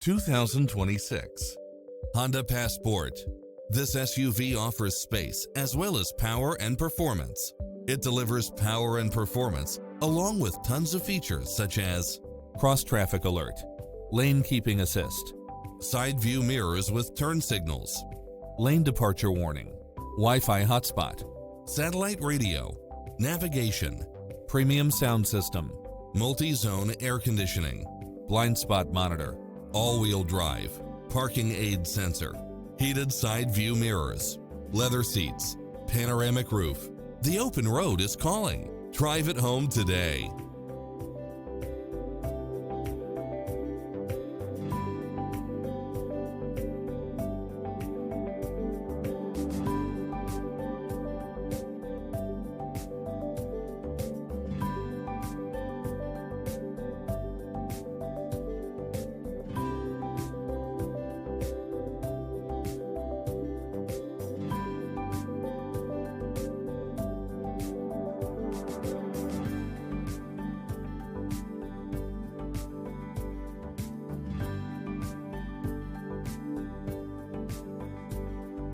2026 Honda Passport. This SUV offers space as well as power and performance. It delivers power and performance along with tons of features such as cross-traffic alert, lane keeping assist, side view mirrors with turn signals, lane departure warning, Wi-Fi hotspot, satellite radio, navigation, premium sound system, multi-zone air conditioning, blind spot monitor, all-wheel drive, parking aid sensor, heated side view mirrors, leather seats, panoramic roof. The open road is calling. Drive it home today.